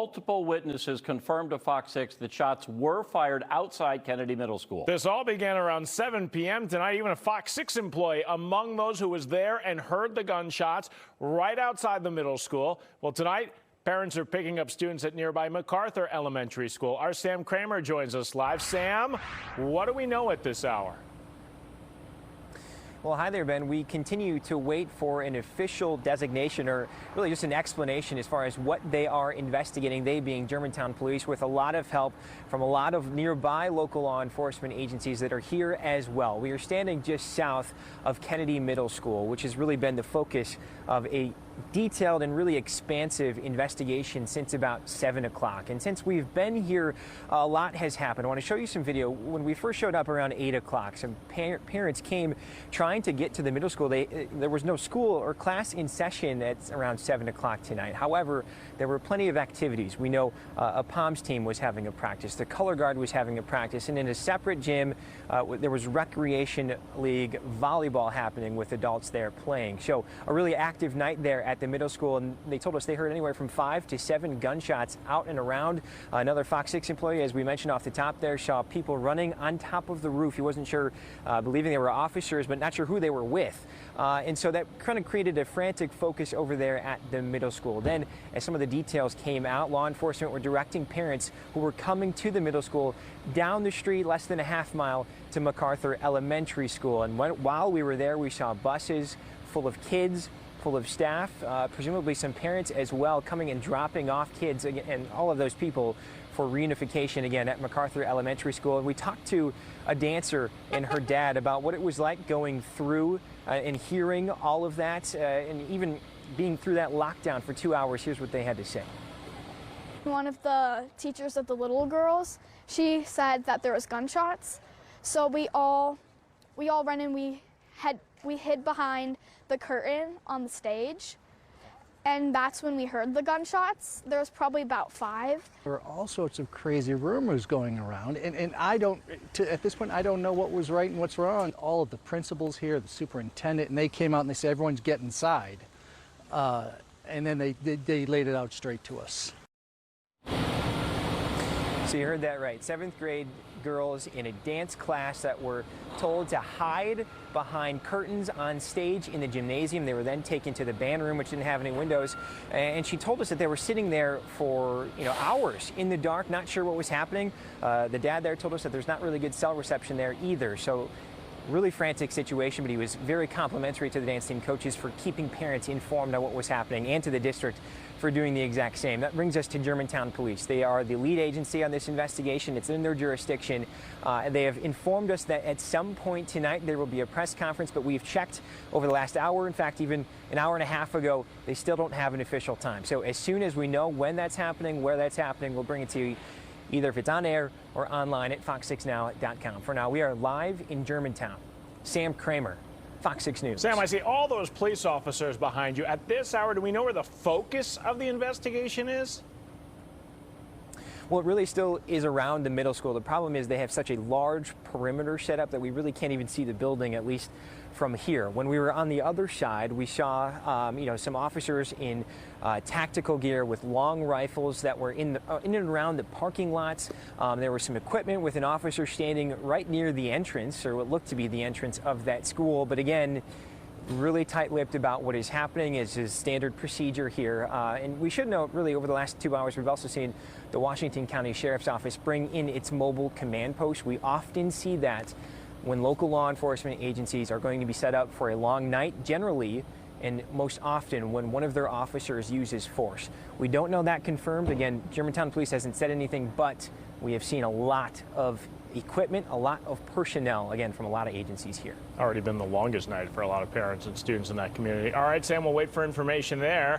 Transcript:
multiple witnesses confirmed to Fox 6 that shots were fired outside Kennedy Middle School. This all began around 7 p.m. tonight. Even a Fox 6 employee among those who was there and heard the gunshots right outside the middle school. Well, tonight, parents are picking up students at nearby MacArthur Elementary School. Our Sam Kramer joins us live. Sam, what do we know at this hour? Well, hi there, Ben. We continue to wait for an official designation, or really just an explanation as far as what they are investigating, they being Germantown police, with a lot of help from a lot of nearby local law enforcement agencies that are here as well. We are standing just south of Kennedy Middle School, which has really been the focus of a detailed and really expansive investigation since about 7 o'clock. And since we've been here, a lot has happened. I want to show you some video. When we first showed up around 8 o'clock, some parents came trying to get to the middle school. There was no school or class in session at around 7 o'clock tonight. However, there were plenty of activities. We know a POMS team was having a practice. The color guard was having a practice. And in a separate gym, there was recreation league volleyball happening with adults there playing. So a really active night there at the middle school, and they told us they heard anywhere from 5 to 7 gunshots out and around. Another Fox 6 employee, as we mentioned off the top there, saw people running on top of the roof. He wasn't sure, believing they were officers, but not sure who they were with. And so that kind of created a frantic focus over there at the middle school. Then, as some of the details came out, law enforcement were directing parents who were coming to the middle school down the street less than a half mile to MacArthur Elementary School. And while we were there, we saw buses full of kids, full of staff, presumably some parents as well, coming and dropping off kids and all of those people for reunification again at MacArthur Elementary School. And we talked to a dancer and her dad about what it was like going through and hearing all of that, and even being through that lockdown for 2 hours. Here's what they had to say. One of the teachers of the little girls, she said that there was gunshots. So we all ran and we hid behind the curtain on the stage, and that's when we heard the gunshots. There was probably about 5. There were all sorts of crazy rumors going around, and at this point, I don't know what was right and what's wrong. All of the principals here, the superintendent, and they came out and they said, everyone's get inside. And then they laid it out straight to us. So you heard that right. 7th grade girls in a dance class that were told to hide behind curtains on stage in the gymnasium. They were then taken to the band room, which didn't have any windows. And she told us that they were sitting there for hours in the dark, not sure what was happening. The dad there told us that there's not really good cell reception there either. So really frantic situation, but he was very complimentary to the dance team coaches for keeping parents informed on what was happening, and to the district for doing the exact same. That brings us to Germantown Police. They are the lead agency on this investigation. It's in their jurisdiction. They have informed us that at some point tonight there will be a press conference, but we've checked over the last hour, in fact even an hour and a half ago, they still don't have an official time. So as soon as we know when that's happening, where that's happening, we'll bring it to you, either if it's on air or online at fox6now.com. For now, we are live in Germantown. Sam Kramer, Fox 6 News. Sam, I see all those police officers behind you. At this hour, do we know where the focus of the investigation is? Well, it really still is around the middle school. The problem is they have such a large perimeter set up that we really can't even see the building, at least from here. When we were on the other side, we saw some officers in tactical gear with long rifles that were in and around the parking lots. There was some equipment with an officer standing right near the entrance, or what looked to be the entrance of that school. But again, really tight-lipped about what is happening. Is his standard procedure here. And we should note, really, over the last 2 hours, we've also seen the Washington County Sheriff's Office bring in its mobile command post. We often see that when local law enforcement agencies are going to be set up for a long night, generally, and most often when one of their officers uses force. We don't know that confirmed. Again, Germantown Police hasn't said anything, but we have seen a lot of equipment, a lot of personnel, again, from a lot of agencies here. Already been the longest night for a lot of parents and students in that community. All right, Sam, we'll wait for information there.